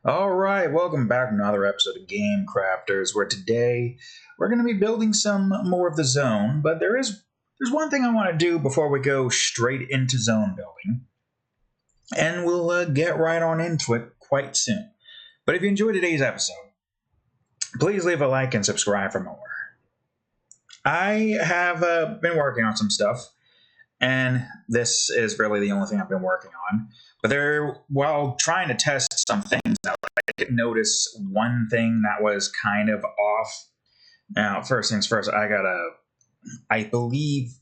All right, welcome back to another episode of Game Crafters, where today we're going to be building some more of the zone. But there's one thing I want to do before we go straight into zone building, and we'll get right on into it quite soon. But if you enjoyed today's episode, please leave a like and subscribe for more. I have been working on some stuff, and this is really the only thing I've been working on. But while trying to test some things out, I could notice one thing that was kind of off. Now, first things first, I believe,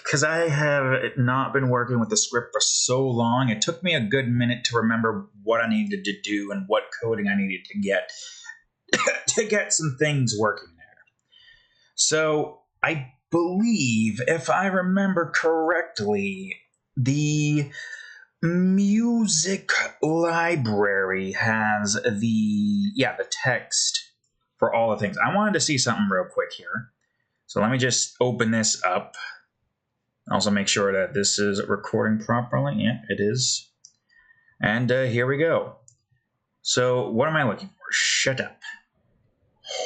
because I have not been working with the script for so long, it took me a good minute to remember what I needed to do and what coding I needed to get to get some things working there. So I believe, if I remember correctly, the music library has the text for all the things. I wanted to see something real quick here. So let me just open this up. Also make sure that this is recording properly. Yeah, it is. And here we go. So what am I looking for? Shut up.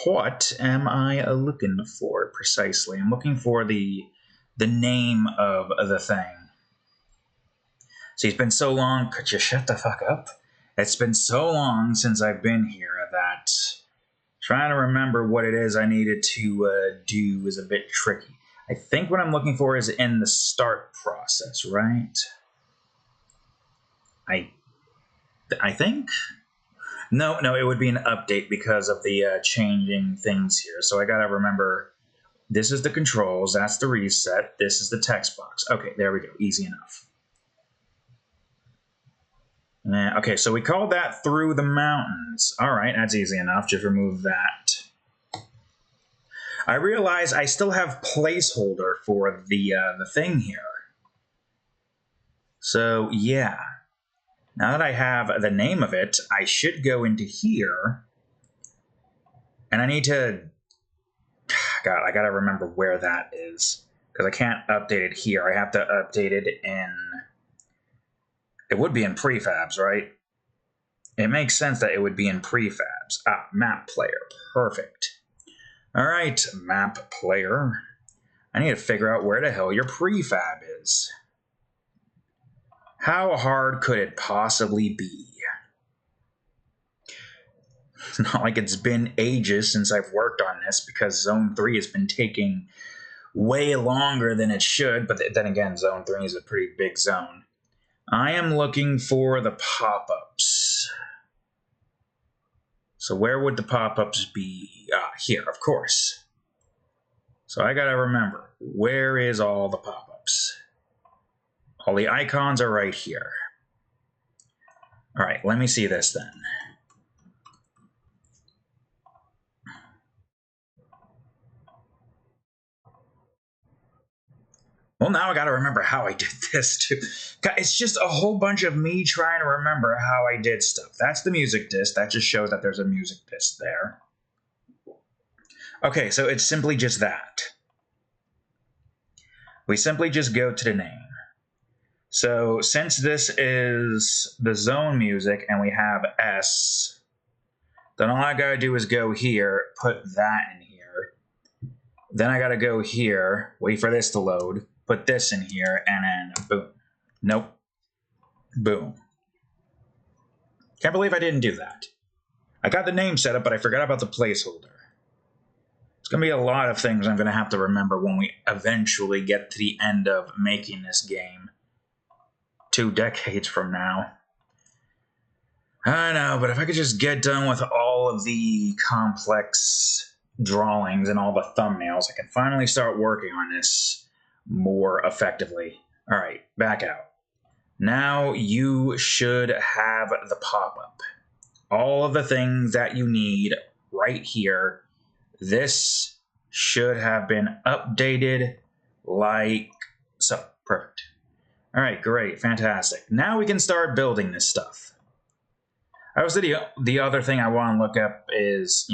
What am I looking for precisely? I'm looking for the name of the thing. See, it's been so long. Could you shut the fuck up? It's been so long since I've been here that trying to remember what it is I needed to do is a bit tricky. I think what I'm looking for is in the start process, right? I think? No, it would be an update because of the changing things here. So I gotta remember, this is the controls, that's the reset, this is the text box. Okay, there we go, easy enough. Okay, so we called that through the mountains. All right, that's easy enough. Just remove that. I realize I still have placeholder for the thing here. So yeah, now that I have the name of it, I should go into here, and I need to. God, I gotta remember where that is because I can't update it here. I have to update it in. It would be in prefabs, right? It makes sense that it would be in prefabs. Map player. Perfect. All right, map player. I need to figure out where the hell your prefab is. How hard could it possibly be? It's not like it's been ages since I've worked on this because Zone 3 has been taking way longer than it should, but then again, Zone 3 is a pretty big zone. I am looking for the pop-ups. So where would the pop-ups be? Here, of course. So I gotta remember, where is all the pop-ups? All the icons are right here. All right, let me see this then. Well, now I gotta remember how I did this too. It's just a whole bunch of me trying to remember how I did stuff. That's the music disc. That just shows that there's a music disc there. Okay, so it's simply just that. We simply just go to the name. So since this is the zone music and we have S, then all I gotta do is go here, put that in here. Then I gotta go here, wait for this to load, put this in here, and then boom. Nope. Boom. Can't believe I didn't do that. I got the name set up, but I forgot about the placeholder. It's going to be a lot of things I'm going to have to remember when we eventually get to the end of making this game. 2 decades from now. I know, but if I could just get done with all of the complex drawings and all the thumbnails, I can finally start working on this more effectively. All right, back out. Now you should have the pop-up. All of the things that you need right here. This should have been updated like so. Perfect. All right, great, fantastic. Now we can start building this stuff. Obviously, the other thing I want to look up is,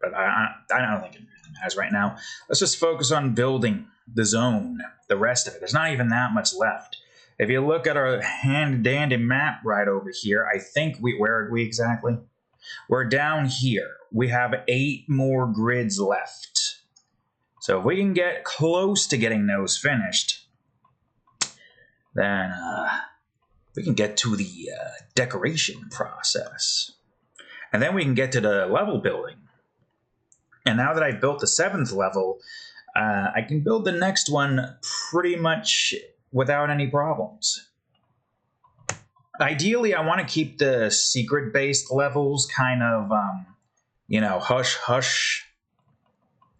but I don't think it has right now. Let's just focus on building the zone, the rest of it. There's not even that much left. If you look at our hand-dandy map right over here, I think where are we exactly? We're down here. We have 8 more grids left. So if we can get close to getting those finished, then we can get to the decoration process. And then we can get to the level building. And now that I've built the 7th level, I can build the next one pretty much without any problems. Ideally, I want to keep the secret-based levels kind of, hush-hush,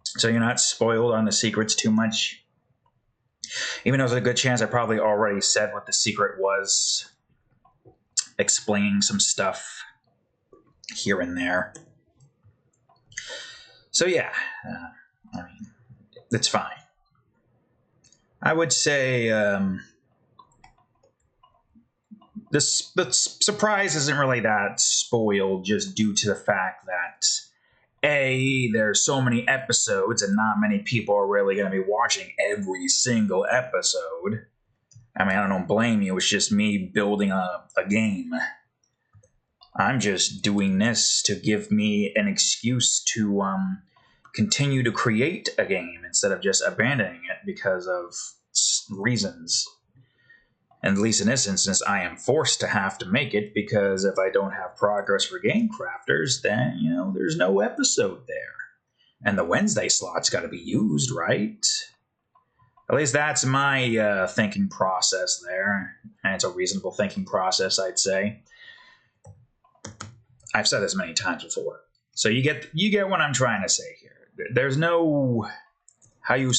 so you're not spoiled on the secrets too much. Even though there's a good chance I probably already said what the secret was, explaining some stuff here and there. So yeah, I mean, it's fine. I would say the surprise isn't really that spoiled just due to the fact that there's so many episodes and not many people are really going to be watching every single episode. I mean, I don't blame you. It's just me building a game. I'm just doing this to give me an excuse to continue to create a game instead of just abandoning it because of reasons. And at least in this instance, I am forced to have to make it because if I don't have progress for Game Crafters, then, there's no episode there. And the Wednesday slot's got to be used, right? At least that's my thinking process there. And it's a reasonable thinking process, I'd say. I've said this many times before. So you get what I'm trying to say here. There is no how you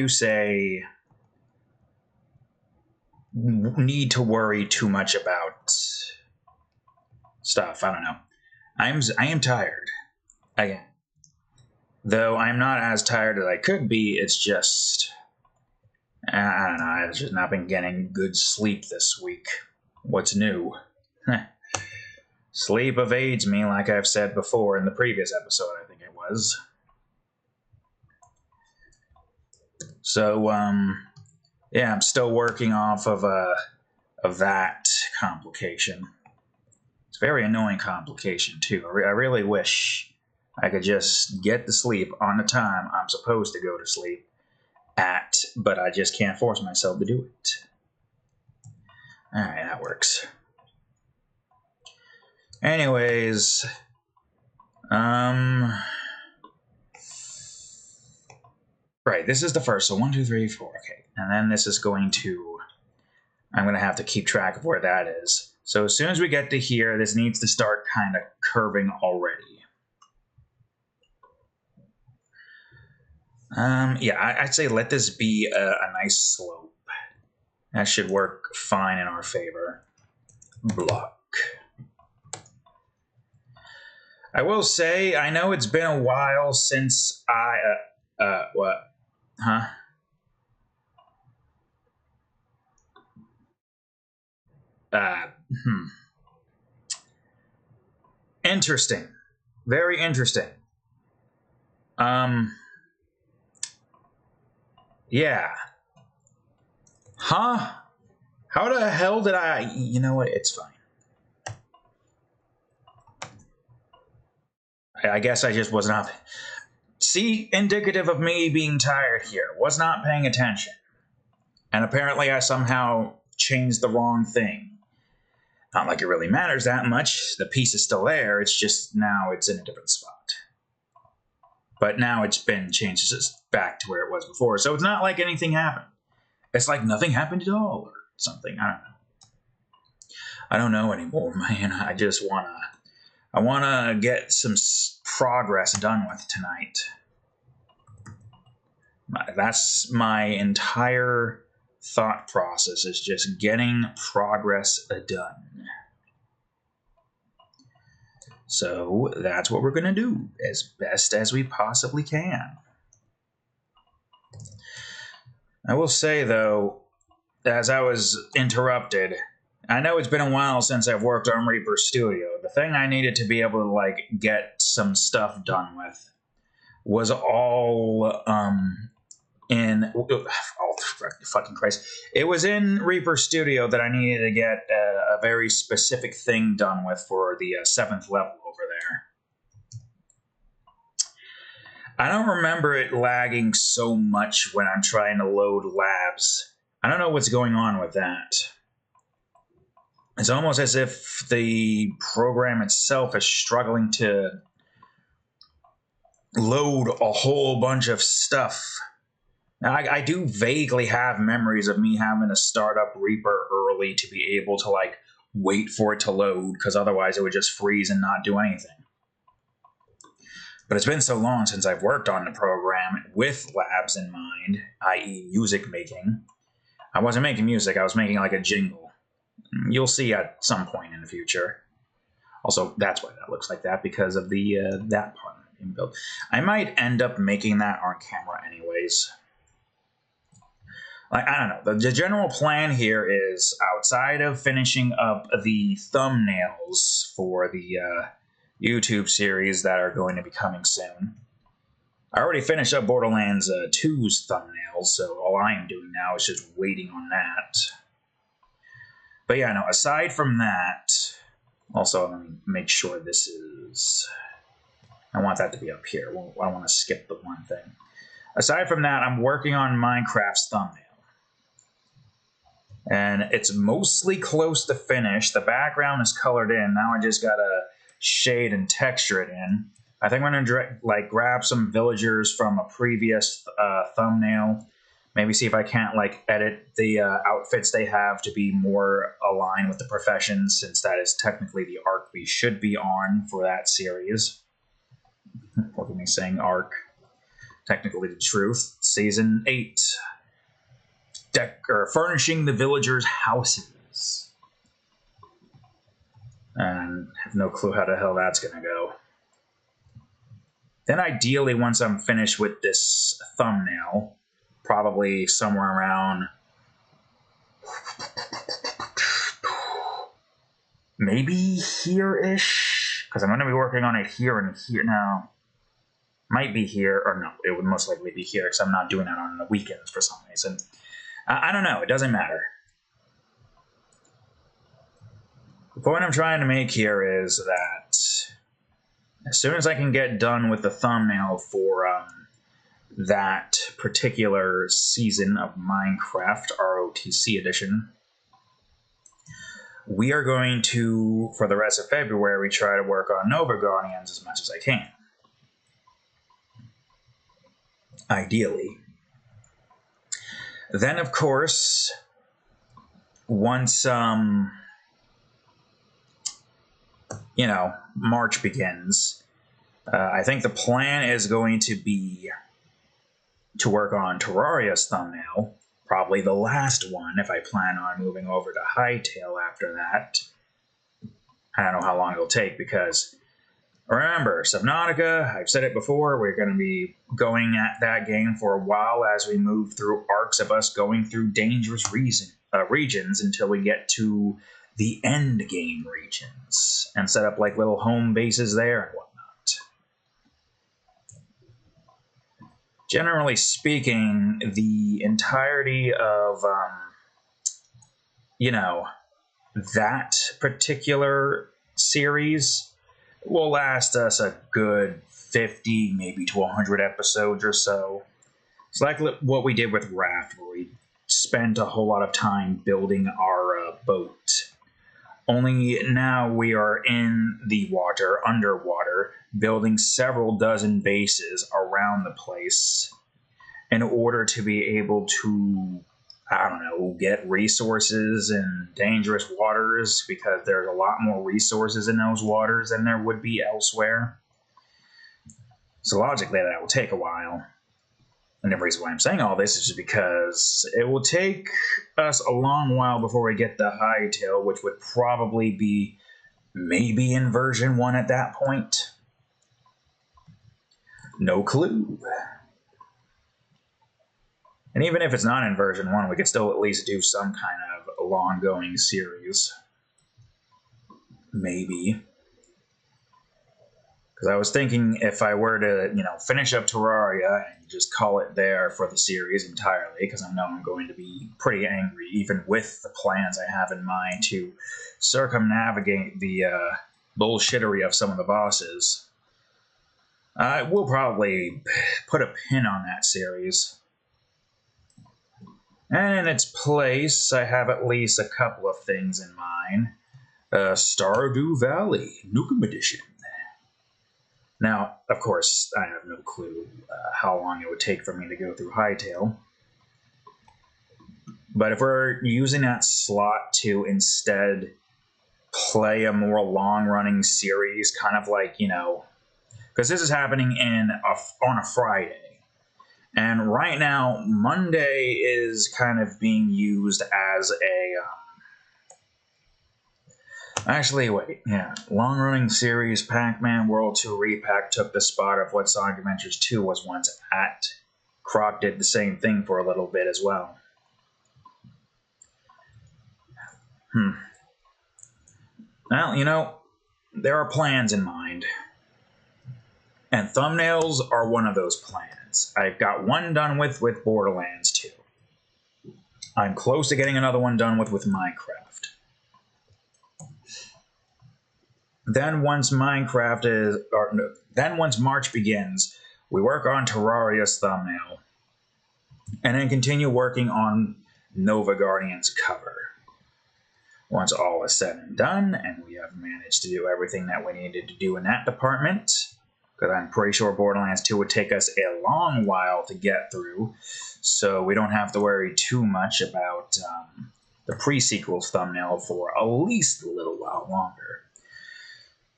say need to worry too much about stuff. I don't know. I am tired. Again. Though I'm not as tired as I could be, it's just I don't know, I've just not been getting good sleep this week. What's new? Sleep evades me, like I've said before in the previous episode, I think it was. So, yeah, I'm still working off of that complication. It's a very annoying complication, too. I really wish I could just get to sleep on the time I'm supposed to go to sleep at, but I just can't force myself to do it. Alright, that works. Anyways, right, this is the first, so 1, 2, 3, 4, okay. And then this is I'm going to have to keep track of where that is. So as soon as we get to here, this needs to start kind of curving already. Yeah, I'd say let this be a nice slope. That should work fine in our favor. Block. I will say, I know it's been a while since what? Huh? Interesting. Very interesting. Yeah. Huh? How the hell did I... You know what? It's fine. I guess I just was not... See, indicative of me being tired here. Was not paying attention. And apparently I somehow changed the wrong thing. Not like it really matters that much. The piece is still there. It's just now it's in a different spot. But now it's been changed back to where it was before. So it's not like anything happened. It's like nothing happened at all or something. I don't know. I don't know anymore, man. I just I wanna get some progress done with tonight. That's my entire thought process, is just getting progress done. So that's what we're going to do as best as we possibly can. I will say, though, as I was interrupted, I know it's been a while since I've worked on Reaper Studio. The thing I needed to be able to, get some stuff done with was all, oh, fucking Christ. It was in Reaper Studio that I needed to get a very specific thing done with for the 7th level over there. I don't remember it lagging so much when I'm trying to load labs. I don't know what's going on with that. It's almost as if the program itself is struggling to load a whole bunch of stuff. Now, I do vaguely have memories of me having to start up Reaper early to be able to, like, wait for it to load, because otherwise it would just freeze and not do anything. But it's been so long since I've worked on the program with labs in mind, i.e. music making. I wasn't making music, I was making, like, a jingle. You'll see at some point in the future. Also, that's why that looks like that, because of the that pun being built. I might end up making that on camera anyways. Like, I don't know. The general plan here is, outside of finishing up the thumbnails for the YouTube series that are going to be coming soon. I already finished up Borderlands 2's thumbnails, so all I am doing now is just waiting on that. But yeah, no, aside from that, also let me make sure this is... I want that to be up here. Well, I want to skip the one thing. Aside from that, I'm working on Minecraft's thumbnail. And it's mostly close to finish. The background is colored in. Now I just gotta shade and texture it in. I think I'm gonna grab some villagers from a previous thumbnail. Maybe see if I can't edit the outfits they have to be more aligned with the professions, since that is technically the arc we should be on for that series. Look at me saying arc. Technically the truth. Season 8. Furnishing the villagers' houses. And I have no clue how the hell that's gonna go. Then ideally, once I'm finished with this thumbnail, probably somewhere around maybe here-ish, because I'm going to be working on it here and here now. Might be here, or no, it would most likely be here, because I'm not doing that on the weekends for some reason. I don't know, it doesn't matter. The point I'm trying to make here is that as soon as I can get done with the thumbnail for that particular season of Minecraft ROTC edition, we are going to, for the rest of February, try to work on Nova Guardians as much as I can. Ideally. Then, of course, once, March begins, I think the plan is going to be to work on Terraria's thumbnail, probably the last one if I plan on moving over to Hytale after that. I don't know how long it'll take, because remember, Subnautica, I've said it before, we're going to be going at that game for a while as we move through arcs of us going through dangerous regions until we get to the end game regions and set up little home bases there and whatnot. Generally speaking, the entirety of, that particular series will last us a good 50, maybe to 100 episodes or so. It's like what we did with Raft, where we spent a whole lot of time building our boat. Only now we are in the water, underwater, building several dozen bases around the place in order to be able to, get resources in dangerous waters, because there's a lot more resources in those waters than there would be elsewhere. So logically, that will take a while. And the reason why I'm saying all this is just because it will take us a long while before we get the Hytale, which would probably be maybe in version 1 at that point. No clue. And even if it's not in version 1, we could still at least do some kind of long-going series. Maybe. Because I was thinking if I were to, finish up Terraria and just call it there for the series entirely, because I know I'm going to be pretty angry, even with the plans I have in mind to circumnavigate the bullshittery of some of the bosses, I will probably put a pin on that series. And in its place, I have at least a couple of things in mind. Stardew Valley, Nukem Edition. Now, of course, I have no clue how long it would take for me to go through Hytale. But if we're using that slot to instead play a more long-running series, kind of like, because this is happening on a Friday. And right now, Monday is kind of being used as a... Actually, wait, yeah. Long-running series Pac-Man World 2 Repack took the spot of what Sonic Adventures 2 was once at. Croc did the same thing for a little bit as well. Well, there are plans in mind. And thumbnails are one of those plans. I've got one done with Borderlands 2. I'm close to getting another one done with Minecraft. Then once March begins, we work on Terraria's thumbnail, and then continue working on Nova Guardian's cover. Once all is said and done, and we have managed to do everything that we needed to do in that department, because I'm pretty sure Borderlands 2 would take us a long while to get through, so we don't have to worry too much about the pre-sequels thumbnail for at least a little while longer.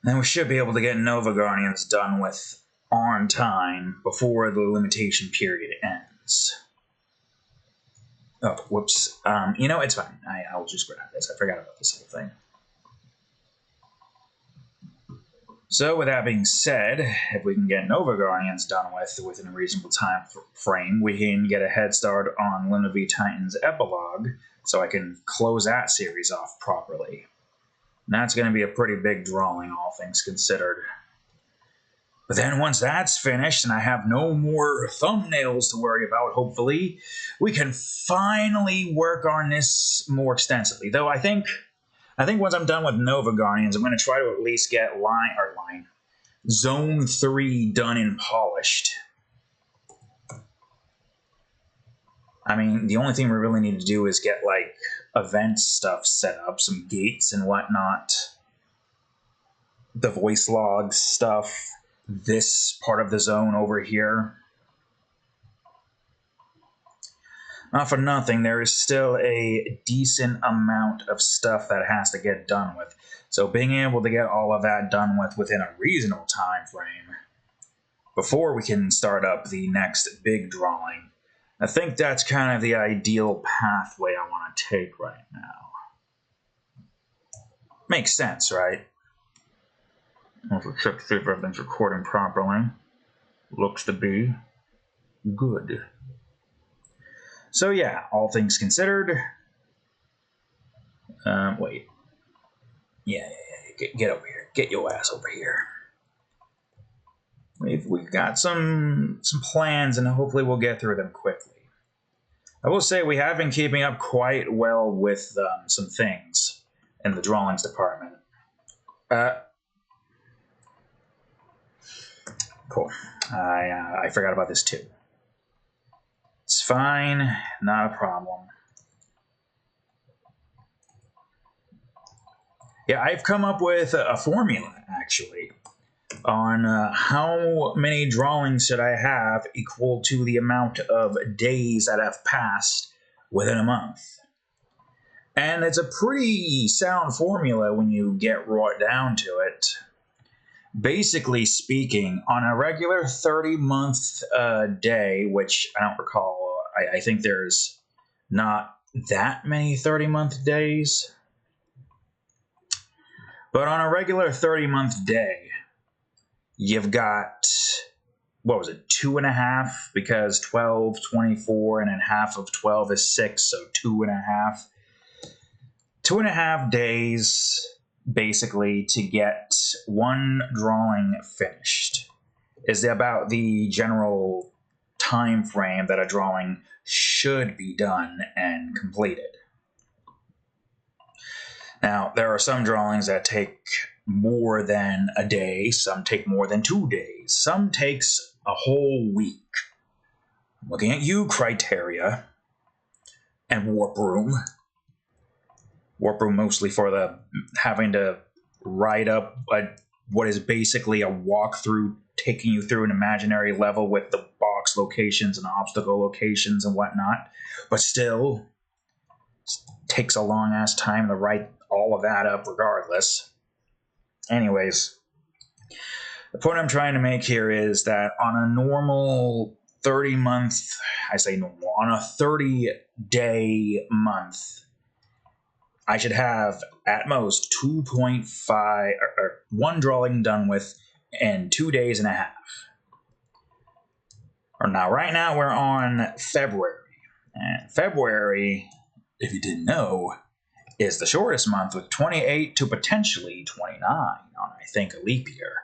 Then we should be able to get Nova Guardians done with on time before the limitation period ends. Oh, whoops. It's fine. I'll just grab this. I forgot about this whole thing. So, with that being said, if we can get Nova Guardians done within a reasonable time frame, we can get a head start on Luna v Titan's epilogue, so I can close that series off properly. And that's going to be a pretty big drawing, all things considered. But then once that's finished and I have no more thumbnails to worry about, hopefully, we can finally work on this more extensively. Though I think once I'm done with Nova Guardians, I'm going to try to at least get Zone 3 done and polished. I mean, the only thing we really need to do is get, event stuff set up, some gates and whatnot, the voice log stuff, this part of the zone over here. Not for nothing, there is still a decent amount of stuff that has to get done with. So being able to get all of that done within a reasonable time frame before we can start up the next big drawing, I think that's kind of the ideal pathway I want to take right now. Makes sense, right? Also check to see if everything's recording properly. Looks to be good. So yeah, all things considered. Wait. Yeah. Get over here. Get your ass over here. We've got some plans, and hopefully we'll get through them quickly. I will say we have been keeping up quite well with some things in the drawings department. Cool. I forgot about this too. It's fine, not a problem. Yeah, I've come up with a formula, actually, on how many drawings should I have equal to the amount of days that have passed within a month. And it's a pretty sound formula when you get right down to it. Basically speaking, on a regular 30-month day, which I don't recall, I think there's not that many 30-month days. But on a regular 30-month day, you've got, 2.5? Because 12, 24, and then half of 12 is 6, so 2.5. 2.5 days basically to get one drawing finished is about the general time frame that a drawing should be done and completed. Now, there are some drawings that take more than a day, some take more than 2 days, some takes a whole week. I'm looking at you, Criteria, and Warp Room. Warp Room mostly for the having to write up what is basically a walkthrough, taking you through an imaginary level with the box locations and obstacle locations and whatnot, but still takes a long ass time to write all of that up regardless. Anyways, the point I'm trying to make here is that on a normal 30-month, I say normal, on a 30-day month, I should have at most 2.5 or one drawing done with in 2 days and a half. Or now, right now we're on February, and February, if you didn't know, is the shortest month with 28 to potentially 29 on, I think, a leap year.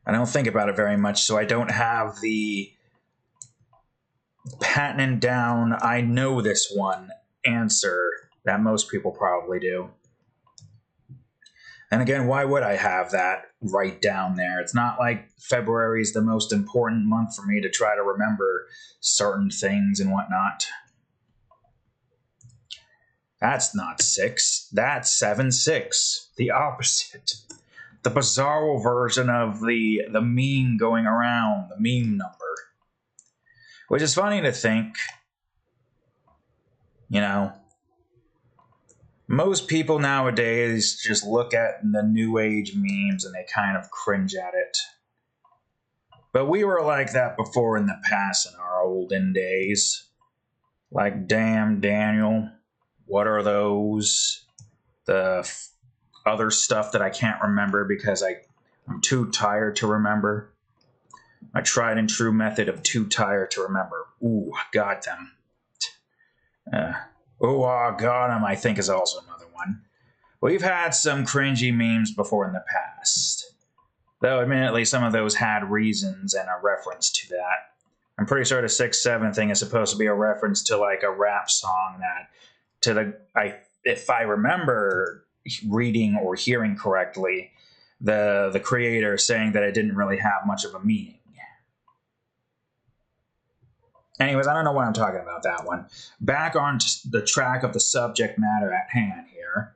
I don't think about it very much, so I don't have the patented down, I know this one answer that most people probably do. And again, why would I have that right down there? It's not like February is the most important month for me to try to remember certain things and whatnot. That's not 6. That's 7-6. The opposite. The bizarro version of the meme going around, the meme number. Which is funny to think, you know, most people nowadays just look at the new age memes and they kind of cringe at it. But we were like that before in the past in our olden days. Like, damn, Daniel, what are those? The other stuff that I can't remember because I'm too tired to remember. My tried and true method of too tired to remember. Ooh, got them. Got him, I think, is also another one. We've had some cringy memes before in the past. Though, admittedly, some of those had reasons and a reference to that. I'm pretty sure the 6-7 thing is supposed to be a reference to, like, a rap song that, if I remember reading or hearing correctly, the creator saying that it didn't really have much of a meaning. Anyways, I don't know why I'm talking about that one. Back on the track of the subject matter at hand here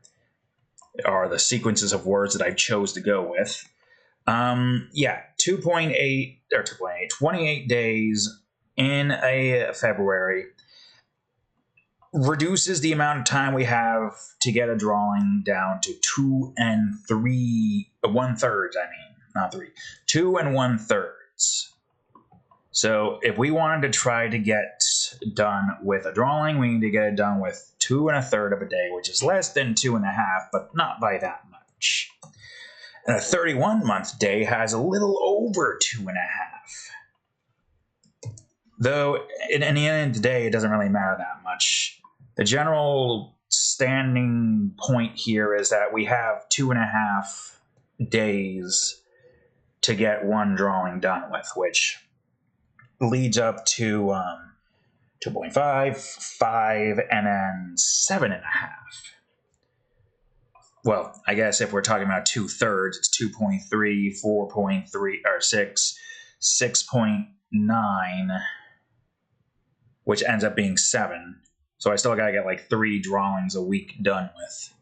are the sequences of words that I chose to go with. 28 days in a February reduces the amount of time we have to get a drawing down to 2 1/3. 2 1/3. So if we wanted to try to get done with a drawing, we need to get it done with 2 1/3 of a day, which is less than 2 1/2, but not by that much. And a 31-month day has a little over 2 1/2. Though, in the end of the day, it doesn't really matter that much. The general standing point here is that we have 2 1/2 days to get one drawing done with, which leads up to 2.5, 5, and then 7.5. Well, I guess if we're talking about 2/3, it's 2.3, 4.3, or 6, 6.9, which ends up being 7. So I still gotta get like 3 drawings a week done with.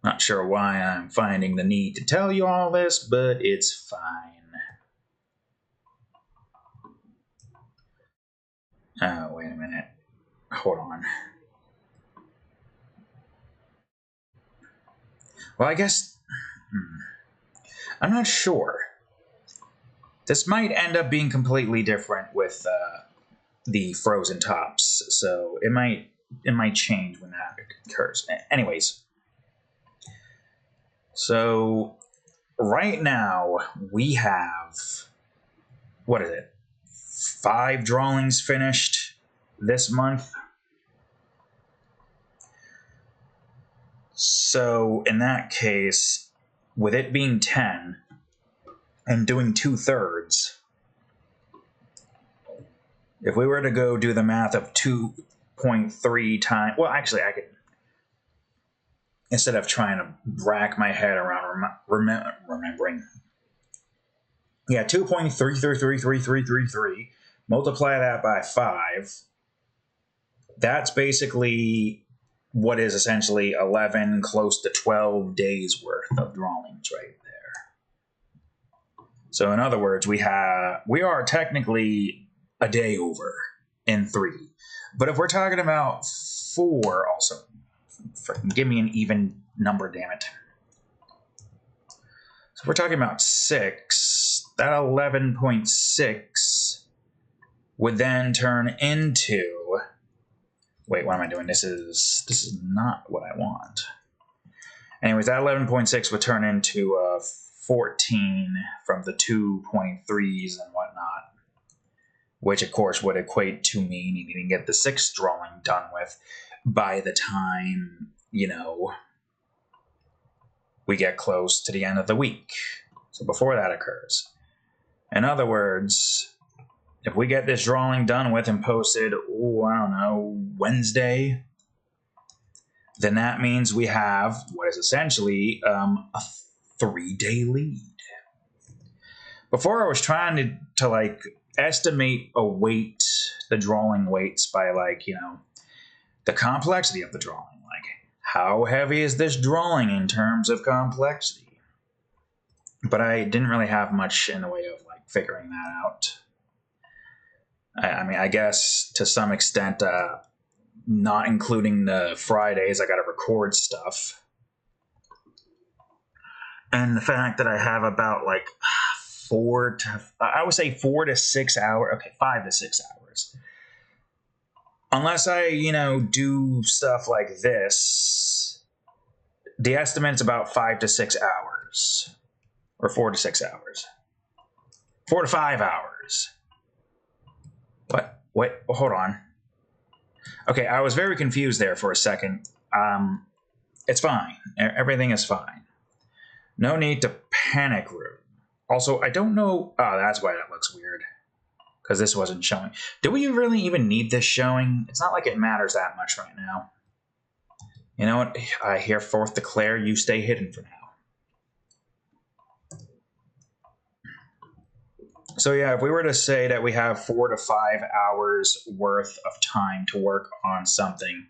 Not sure why I'm finding the need to tell you all this, but it's fine. Oh, wait a minute. Hold on. Well, I guess... I'm not sure. This might end up being completely different with the frozen tops, so it might change when that occurs. Anyways. So, right now, we have... What is it? 5 drawings finished this month. So in that case, with it being 10 and doing 2/3, if we were to go do the math of 2.3 times, well, actually, I could, instead of trying to rack my head around remembering, yeah, 2.333333, multiply that by 5. That's basically what is essentially 11, close to 12 days worth of drawings right there. So in other words, we are technically a day over in 3. But if we're talking about 4, also, give me an even number, damn it. So if we're talking about 6, that 11.6 would then turn into, wait, what am I doing? This is not what I want. Anyways, that 11.6 would turn into 14 from the 2.3s and whatnot, which of course would equate to me needing to get the 6th drawing done with by the time, we get close to the end of the week. So before that occurs. In other words, if we get this drawing done with and posted, I don't know, Wednesday, then that means we have what is essentially a 3-day lead. Before I was trying to estimate a weight, the drawing weights by the complexity of the drawing. How heavy is this drawing in terms of complexity? But I didn't really have much in the way of figuring that out. I mean, I guess to some extent, not including the Fridays, I got to record stuff. And the fact that I have about 4 to 6 hours, okay, 5 to 6 hours. Unless I, do stuff like this, the estimate's about 5 to 6 hours. Or 4 to 6 hours. 4 to 5 hours. What? Wait, hold on. Okay, I was very confused there for a second. It's fine. Everything is fine. No need to panic, Rube. Also, I don't know... Oh, that's why that looks weird. Because this wasn't showing. Do we really even need this showing? It's not like it matters that much right now. You know what? I hereforth declare you stay hidden for now. So yeah, if we were to say that we have 4 to 5 hours worth of time to work on something,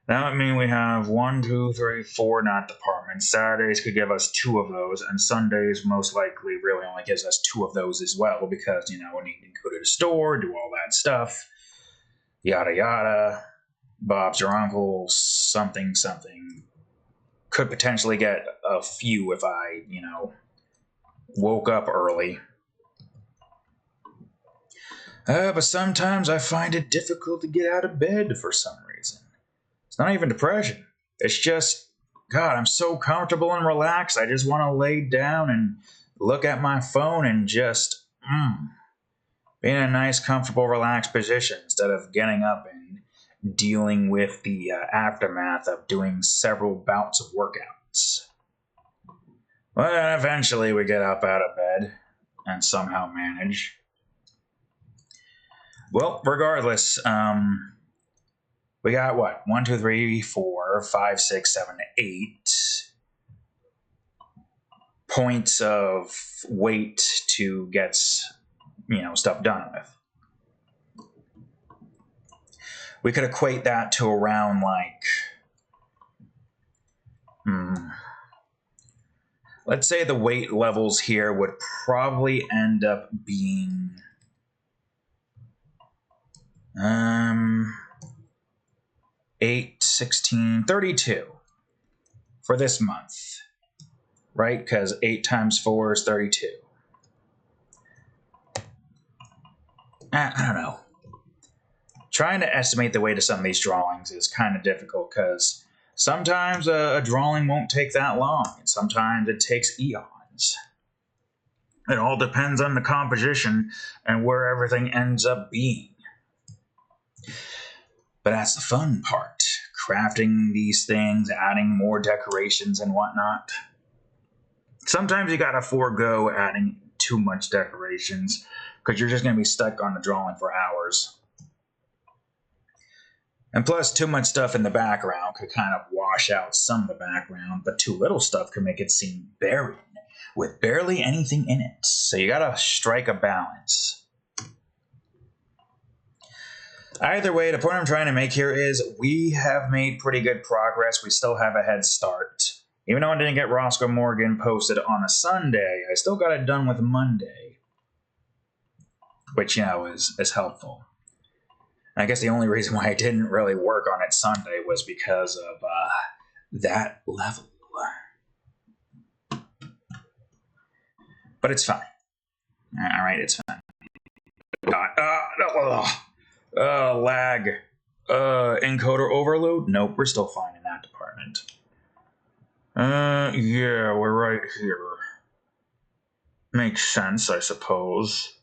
that would mean we have 1, 2, 3, 4 not departments. Saturdays could give us 2 of those, and Sundays most likely really only gives us 2 of those as well, because, we need to go to the store, do all that stuff, yada yada, Bob's your uncle, something. Could potentially get a few if I, woke up early. But sometimes I find it difficult to get out of bed for some reason. It's not even depression. It's just, God, I'm so comfortable and relaxed. I just want to lay down and look at my phone and just be in a nice, comfortable, relaxed position instead of getting up and dealing with the aftermath of doing several bouts of workouts. But eventually we get up out of bed and somehow manage. Well, regardless, we got what? 1, 2, 3, 4, 5, 6, 7, 8 points of weight to get, stuff done with. We could equate that to around let's say the weight levels here would probably end up being 8, 16, 32 for this month, right? Because 8 times 4 is 32. I don't know. Trying to estimate the weight of some of these drawings is kind of difficult because sometimes a drawing won't take that long, and sometimes it takes eons. It all depends on the composition and where everything ends up being. But that's the fun part, crafting these things, adding more decorations and whatnot. Sometimes you gotta forego adding too much decorations because you're just gonna be stuck on the drawing for hours. And plus, too much stuff in the background could kind of wash out some of the background, but too little stuff could make it seem barren with barely anything in it. So you gotta strike a balance. Either way, the point I'm trying to make here is we have made pretty good progress. We still have a head start. Even though I didn't get Roscoe Morgan posted on a Sunday, I still got it done with Monday, which, you know, is helpful. And I guess the only reason why I didn't really work on it Sunday was because of that level. But it's fine. All right, it's fine. Lag. Encoder overload? Nope, we're still fine in that department. Yeah, we're right here. Makes sense, I suppose.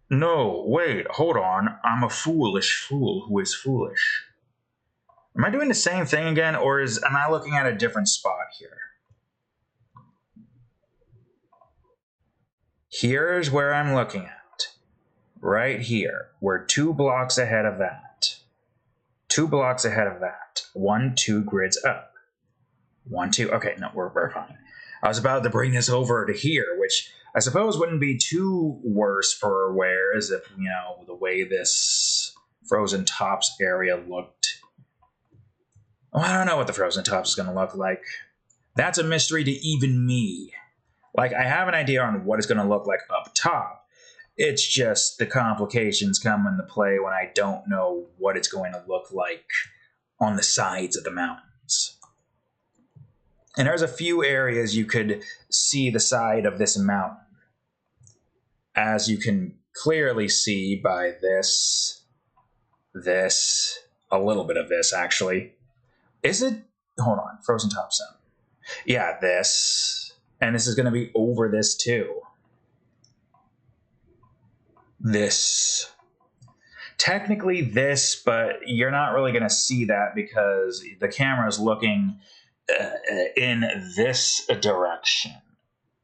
No, wait, hold on. I'm a foolish fool who is foolish. Am I doing the same thing again, or am I looking at a different spot here? Here's where I'm looking at. Right here. We're 2 blocks ahead of that. 2 blocks ahead of that. 1, 2 grids up. 1, 2. Okay, no, we're fine. I was about to bring this over to here, which I suppose wouldn't be too worse for wares if, you know, the way this Frozen Tops area looked. Oh, I don't know what the Frozen Tops is going to look like. That's a mystery to even me. Like, I have an idea on what it's going to look like up top. It's just the complications come into play when I don't know what it's going to look like on the sides of the mountains. And there's a few areas you could see the side of this mountain. As you can clearly see by this, a little bit of this actually. Is it? Hold on, Frozen Top Zone. Yeah, this. And this is going to be over this too. This. Technically this, but you're not really going to see that because the camera is looking in this direction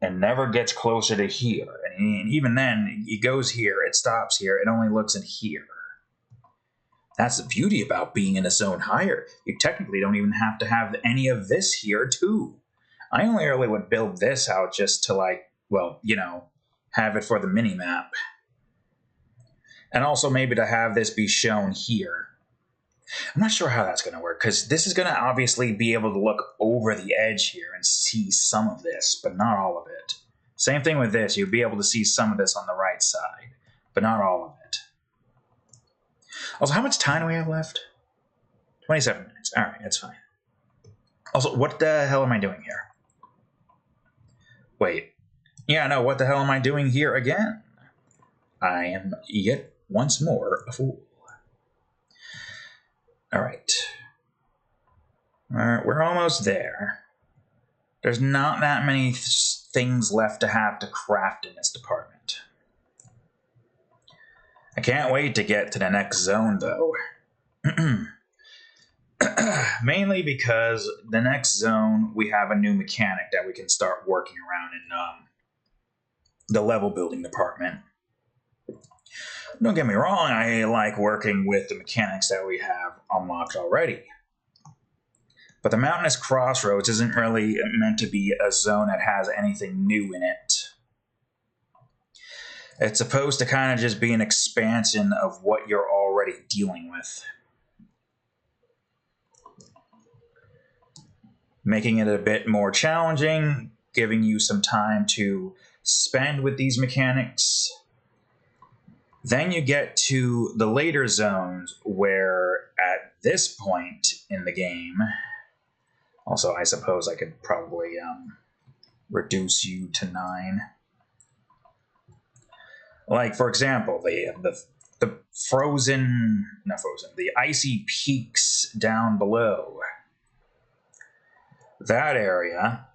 and never gets closer to here. And even then, it goes here, it stops here, it only looks in here. That's the beauty about being in a zone higher. You technically don't even have to have any of this here, too. I only really would build this out just to, like, well, you know, have it for the mini-map. And also maybe to have this be shown here. I'm not sure how that's going to work, because this is going to obviously be able to look over the edge here and see some of this, but not all of it. Same thing with this. You'll be able to see some of this on the right side, but not all of it. Also, how much time do we have left? 27 minutes. All right, that's fine. Also, what the hell am I doing here? Wait. Yeah, no, what the hell am I doing here again? I am yet once more a fool. All right. We're almost there. There's not that many things left to have to craft in this department. I can't wait to get to the next zone, though. Mainly because the next zone, we have a new mechanic that we can start working around in the level building department. Don't get me wrong, I like working with the mechanics that we have unlocked already. But the Mountainous Crossroads isn't really meant to be a zone that has anything new in it. It's supposed to kind of just be an expansion of what you're already dealing with. Making it a bit more challenging, giving you some time to spend with these mechanics. Then you get to the later zones where at this point in the game, also I suppose I could probably reduce you to 9. Like, for example, the the icy peaks down below. That area,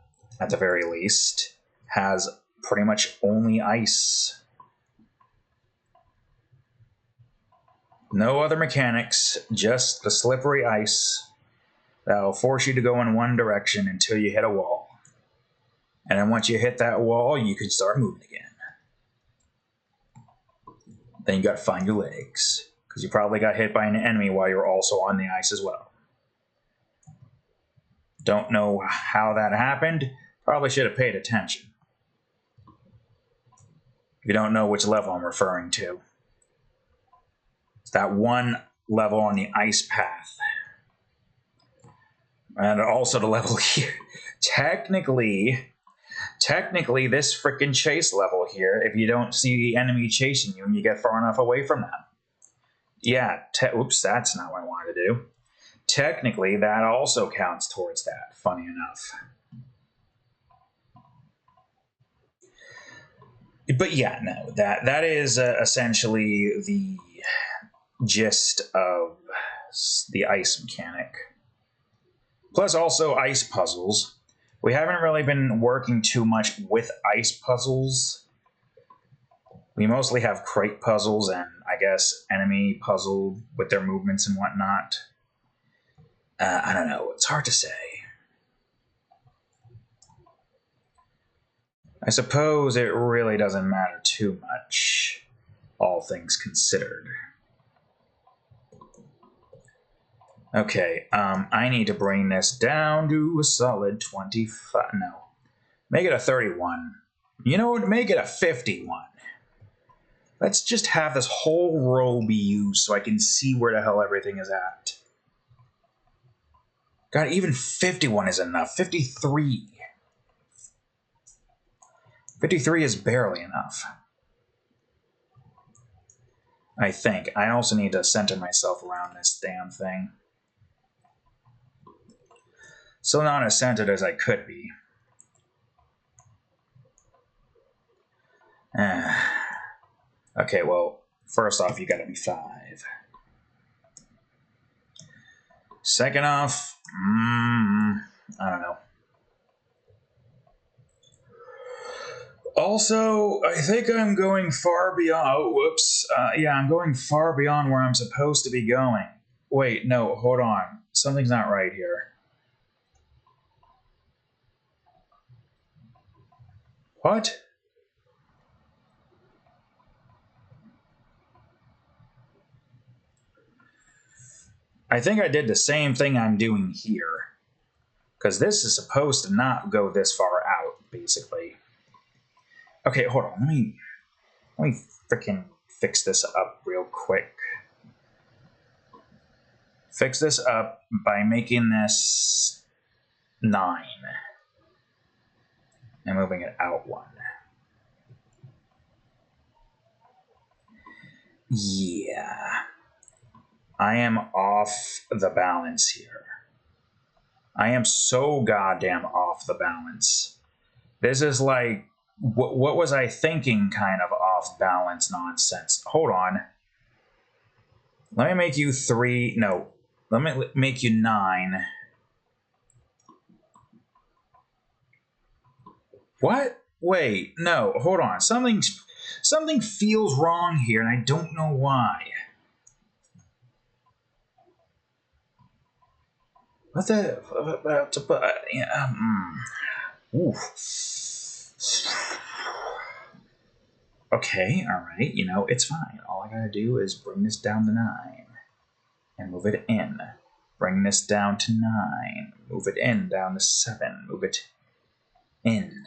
at the very least, has pretty much only ice. No other mechanics, just the slippery ice that'll force you to go in one direction until you hit a wall. And then once you hit that wall, you can start moving again. Then you gotta find your legs, because you probably got hit by an enemy while you're also on the ice as well. Don't know how that happened. Probably should have paid attention. If you don't know which level I'm referring to, it's that one level on the ice path. And also the level here. Technically, this freaking chase level here, if you don't see the enemy chasing you and you get far enough away from them. Yeah, oops, that's not what I wanted to do. Technically, that also counts towards that, funny enough. But yeah, no, that is essentially the gist of the ice mechanic. Plus also ice puzzles. We haven't really been working too much with ice puzzles. We mostly have crate puzzles and, I guess, enemy puzzle with their movements and whatnot. I don't know. It's hard to say. I suppose it really doesn't matter too much, all things considered. Okay, I need to bring this down to a solid 25. No. Make it a 31. You know what? Make it a 51. Let's just have this whole row be used so I can see where the hell everything is at. God, even 51 is enough. 53. 53 is barely enough. I think. I also need to center myself around this damn thing. Still not as centered as I could be. Okay, well, first off, you gotta be 5. Second off, I don't know. Also, I think I'm going far beyond. Oh, whoops. Yeah, I'm going far beyond where I'm supposed to be going. Wait, no, hold on. Something's not right here. What? I think I did the same thing I'm doing here. Because this is supposed to not go this far out, basically. Okay, hold on. Let me freaking fix this up real quick. Fix this up by making this 9. And moving it out 1. Yeah. I am off the balance here. I am so goddamn off the balance. This is like, what was I thinking kind of off balance nonsense? Hold on. Let me make you 3. No. Let me make you 9. What? Wait, no, hold on. Something feels wrong here, and I don't know why. What the? Okay, all right. You know, it's fine. All I gotta do is bring this down to 9 and move it in. Bring this down to 9. Move it in, down to 7. Move it in.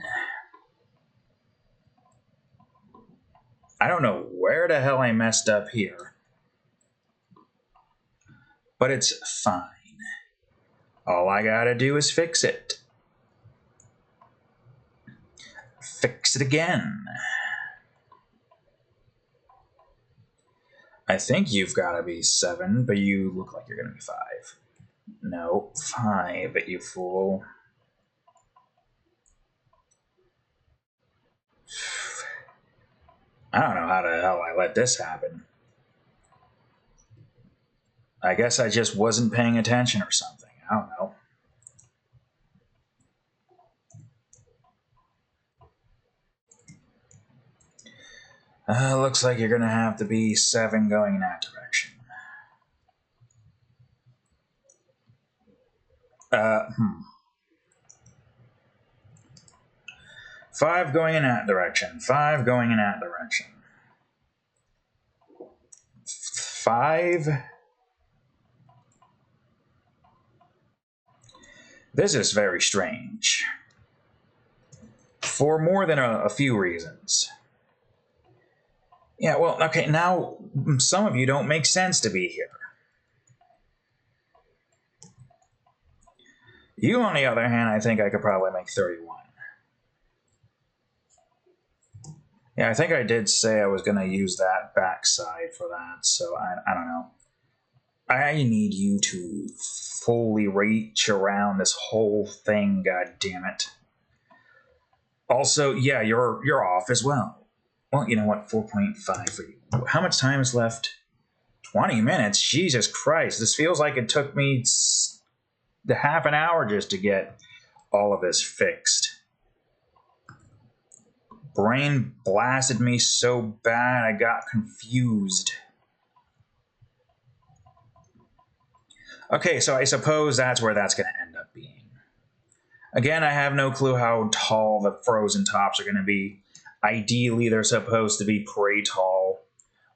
I don't know where the hell I messed up here. But it's fine. All I gotta do is fix it. Fix it again. I think you've gotta be 7, but you look like you're gonna be 5. No, 5, you fool. I don't know how the hell I let this happen. I guess I just wasn't paying attention or something. I don't know. Looks like you're gonna have to be 7 going in that direction. 5 going in that direction. 5 going in that direction. 5. This is very strange. For more than a few reasons. Yeah, well, okay, now some of you don't make sense to be here. You, on the other hand, I think I could probably make 31. Yeah, I think I did say I was going to use that backside for that, so I don't know. I need you to fully reach around this whole thing, god damn it. Also, yeah, you're off as well. Well, you know what, 4.5 for you. How much time is left? 20 minutes? Jesus Christ, this feels like it took me the half an hour just to get all of this fixed. Brain blasted me so bad I got confused. Okay, so I suppose that's where that's going to end up being. Again, I have no clue how tall the frozen tops are going to be. Ideally, they're supposed to be pretty tall.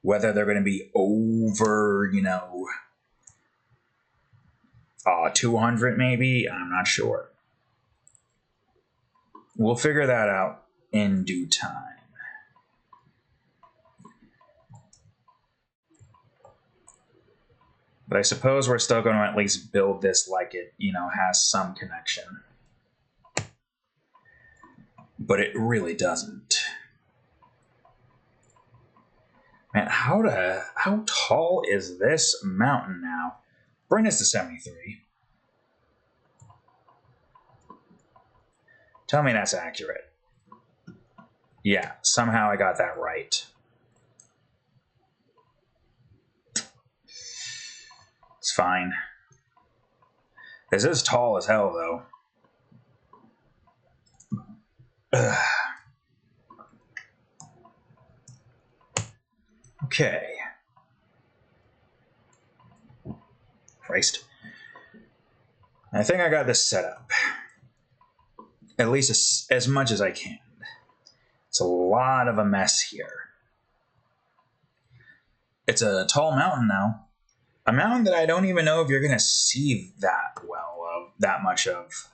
Whether they're going to be over, 200 maybe, I'm not sure. We'll figure that out in due time. But I suppose we're still going to at least build this like it, has some connection. But it really doesn't. Man, how tall is this mountain now? Bring this to 73. Tell me that's accurate. Yeah, somehow I got that right. It's fine. This is tall as hell, though. Ugh. Okay. Christ. I think I got this set up. At least as much as I can. It's a lot of a mess here. It's a tall mountain now. A mountain that I don't even know if you're going to see that that much of.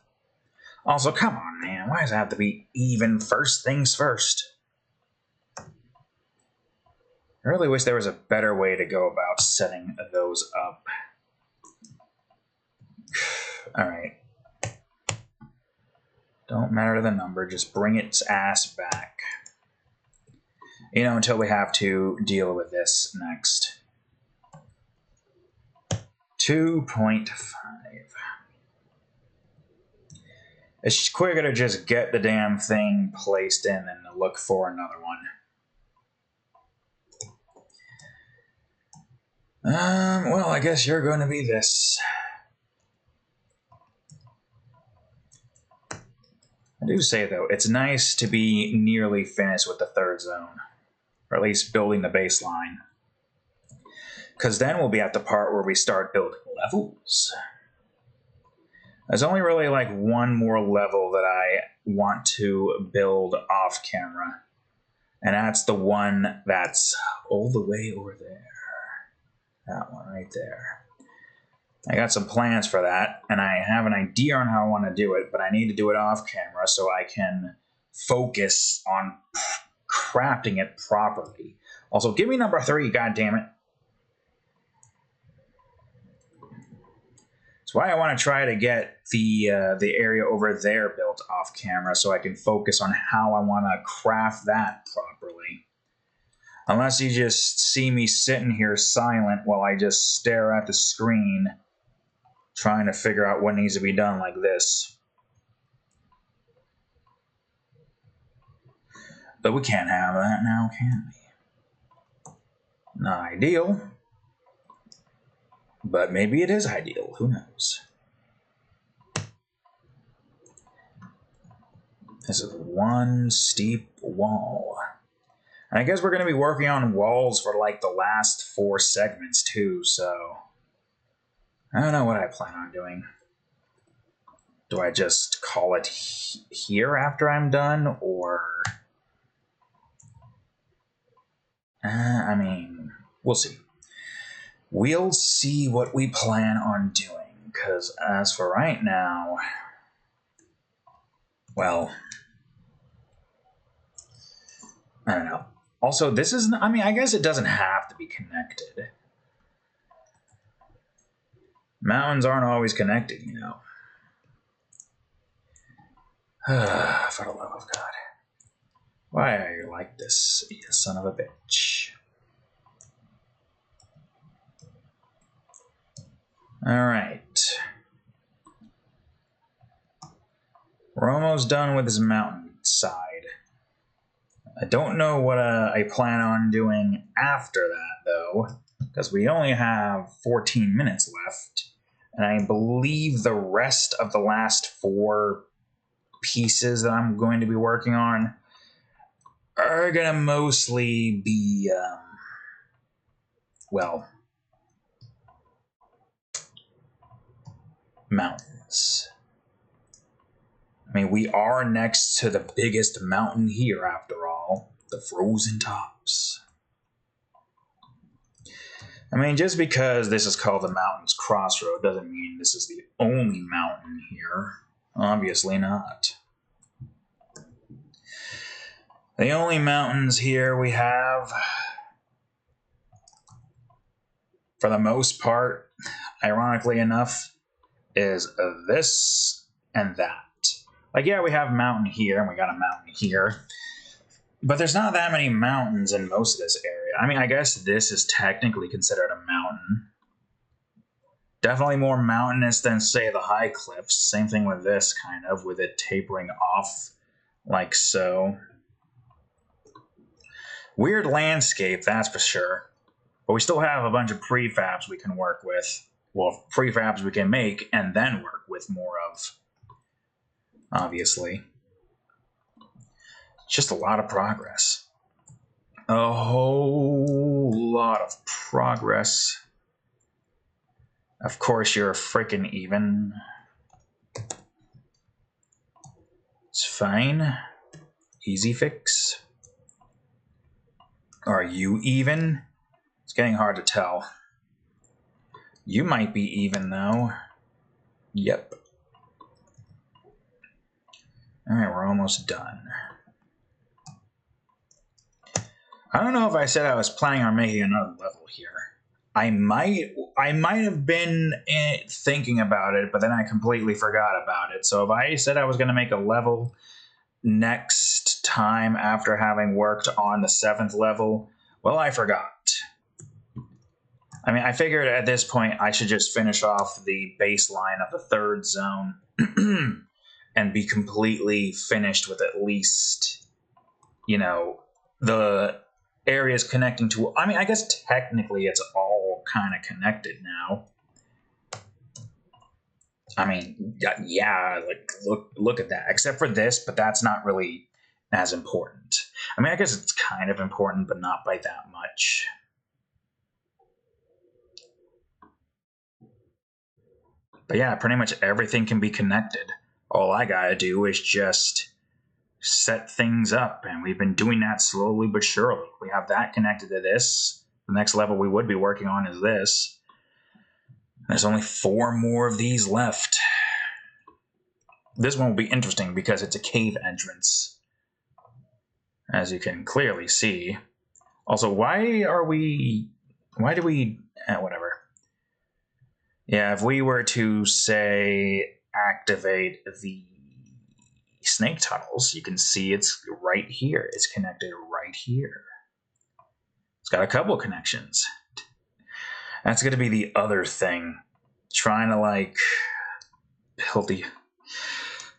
Also, come on, man. Why does it have to be even first things first? I really wish there was a better way to go about setting those up. All right. Don't matter the number. Just bring its ass back. Until we have to deal with this next. 2.5. It's quicker to just get the damn thing placed in than to look for another one. Well, I guess you're going to be this. I do say, though, it's nice to be nearly finished with the third zone. Or at least building the baseline. Because then we'll be at the part where we start building levels. There's only really like one more level that I want to build off camera. And that's the one that's all the way over there. That one right there. I got some plans for that, and I have an idea on how I want to do it, but I need to do it off camera so I can focus on crafting it properly. Also, give me number 3, goddammit. That's why I want to try to get the area over there built off camera so I can focus on how I want to craft that properly. Unless you just see me sitting here silent while I just stare at the screen trying to figure out what needs to be done like this. But we can't have that now, can we? Not ideal. But maybe it is ideal. Who knows? This is one steep wall. And I guess we're going to be working on walls for like the last 4 segments too, so I don't know what I plan on doing. Do I just call it here after I'm done, or... I mean, we'll see. We'll see what we plan on doing, because as for right now, well, I don't know. Also, this isn't, I mean, I guess it doesn't have to be connected. Mountains aren't always connected, you know. For the love of God. Why are you like this, you son of a bitch? Alright. We're almost done with this mountain side. I don't know what I plan on doing after that, though, because we only have 14 minutes left, and I believe the rest of the last 4 pieces that I'm going to be working on are going to mostly be, well, mountains. I mean, we are next to the biggest mountain here, after all, the Frozen Tops. I mean, just because this is called the Mountains Crossroad doesn't mean this is the only mountain here. Obviously not. The only mountains here we have, for the most part, ironically enough, is this and that. Like, yeah, we have a mountain here, and we got a mountain here. But there's not that many mountains in most of this area. I mean, I guess this is technically considered a mountain. Definitely more mountainous than, say, the high cliffs. Same thing with this, kind of, with it tapering off like so. Weird landscape, that's for sure. But we still have a bunch of prefabs we can work with. Well, prefabs we can make and then work with more of. Obviously. It's just a lot of progress. A whole lot of progress. Of course, you're freaking even. It's fine. Easy fix. Are you even? It's getting hard to tell. You might be even, though. Yep. Alright, we're almost done. I don't know if I said I was planning on making another level here. I might have been thinking about it, but then I completely forgot about it. So if I said I was going to make a level next time after having worked on the 7th level, well, I forgot. I mean, I figured at this point I should just finish off the baseline of the 3rd zone and be completely finished with at least, you know, the areas connecting to... I mean, I guess technically it's all kind of connected now. I mean, yeah, like, look at that. Except for this, but that's not really as important. I mean, I guess it's kind of important, but not by that much. But yeah, pretty much everything can be connected. All I gotta do is just set things up, and we've been doing that slowly but surely. We have that connected to this. The next level we would be working on is this. There's only 4 more of these left. This one will be interesting because it's a cave entrance, as you can clearly see. Also, why do we... whatever. Yeah, if we were to, say, activate the snake tunnels, you can see it's right here. It's connected right here. It's got a couple connections. That's going to be the other thing. Trying to, like, build the...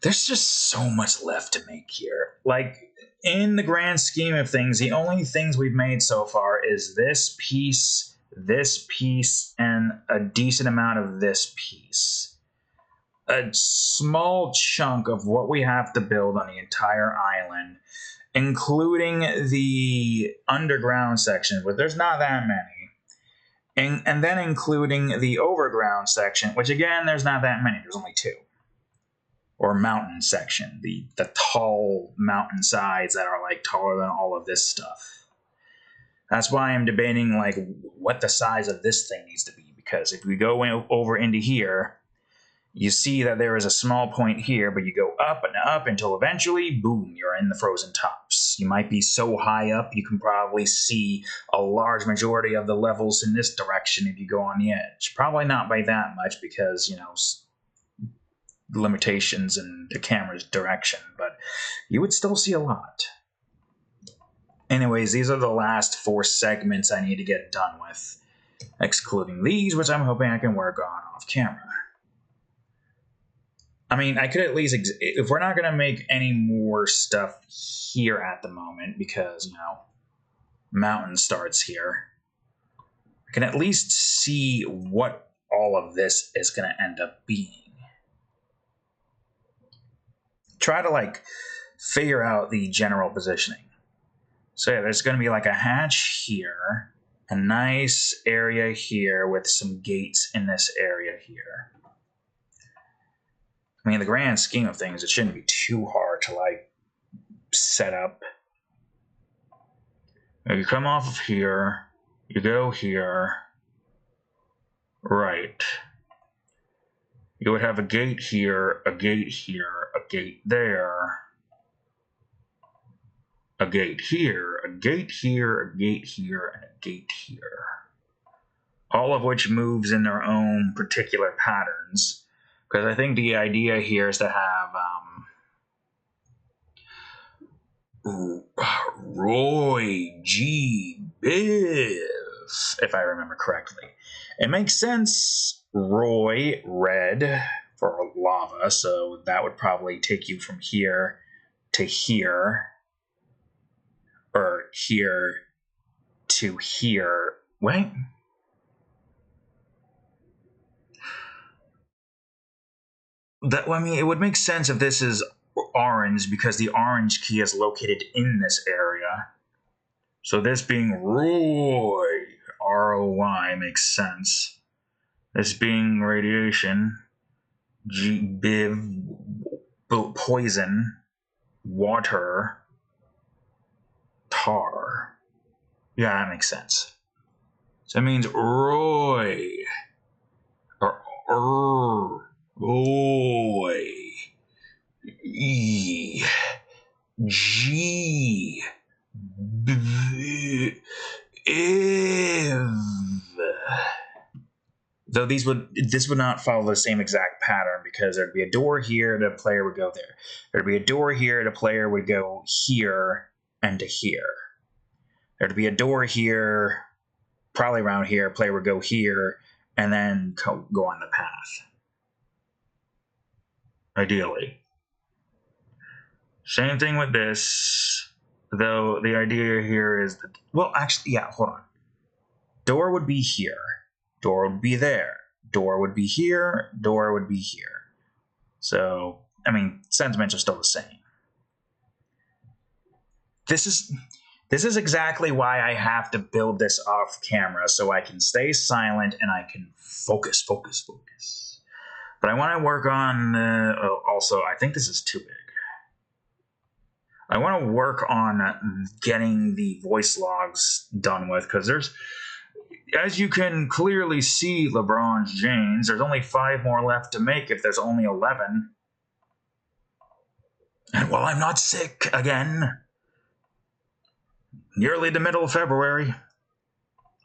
There's just so much left to make here. Like, in the grand scheme of things, the only things we've made so far is this piece, and a decent amount of this piece. A small chunk of what we have to build on the entire island, including the underground section, but there's not that many. And then including the overground section, which again, there's not that many, there's only 2. or mountain section, the tall mountain sides that are like taller than all of this stuff. That's why I'm debating like what the size of this thing needs to be, because if we go over into here, you see that there is a small point here, but you go up and up until eventually, boom, you're in the frozen tops. You might be so high up you can probably see a large majority of the levels in this direction if you go on the edge. Probably not by that much because, you know, limitations in the camera's direction, but you would still see a lot. Anyways, these are the last 4 segments I need to get done with, excluding these, which I'm hoping I can work on off camera. I mean, I could at least, if we're not going to make any more stuff here at the moment, because, you know, mountain starts here, I can at least see what all of this is going to end up being. Try to, like, figure out the general positioning. So yeah, there's going to be like a hatch here, a nice area here with some gates in this area here. I mean, in the grand scheme of things, it shouldn't be too hard to, like, set up. Now you come off of here, you go here, right. You would have a gate here, a gate here, a gate there, a gate here, a gate here, a gate here, and a gate here. All of which moves in their own particular patterns. Because I think the idea here is to have Roy G. Biv, if I remember correctly. It makes sense. Roy, red for lava, so that would probably take you from here to here. Or here to here. Wait. I mean, it would make sense if this is orange, because the orange key is located in this area. So this being Roy, R-O-Y, makes sense. This being radiation, Biv, poison, water, tar. Yeah, that makes sense. So it means Roy, or Roy, E, G, B, Iv. Though this would not follow the same exact pattern, because there'd be a door here, the player would go there. There'd be a door here, the player would go here and to here. There'd be a door here, probably around here, player would go here, and then go on the path. Ideally. Same thing with this, though the idea here is that, well, actually, yeah, hold on. Door would be here. Door would be there. Door would be here. Door would be here. So, I mean, sentiments are still the same. This is exactly why I have to build this off camera, so I can stay silent and I can focus. But I want to work on, also, I think this is too big. I want to work on getting the voice logs done with, because there's, as you can clearly see, LeBron James, there's only 5 more left to make if there's only 11. And while I'm not sick again, nearly the middle of February,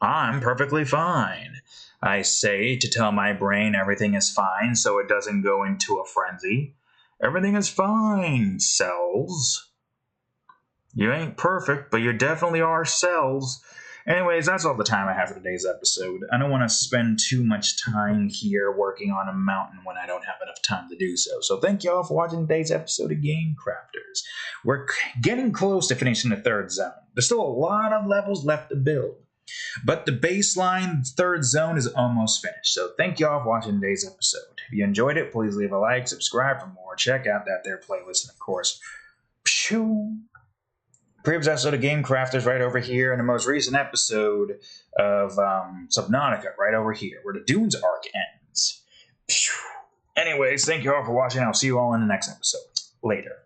I'm perfectly fine. I say to tell my brain everything is fine so it doesn't go into a frenzy. Everything is fine, cells. You ain't perfect, but you definitely are cells. Anyways, that's all the time I have for today's episode. I don't want to spend too much time here working on a mountain when I don't have enough time to do so. So thank you all for watching today's episode of Game Crafters. We're getting close to finishing the 3rd zone. There's still a lot of levels left to build, but the baseline 3rd zone is almost finished. So thank you all for watching today's episode. If you enjoyed it, please leave a like, subscribe for more, check out that there playlist, and of course, previous episode of Game Crafters right over here, and the most recent episode of Subnautica right over here, where the Dunes arc ends. Anyways, thank you all for watching. I'll see you all in the next episode. Later.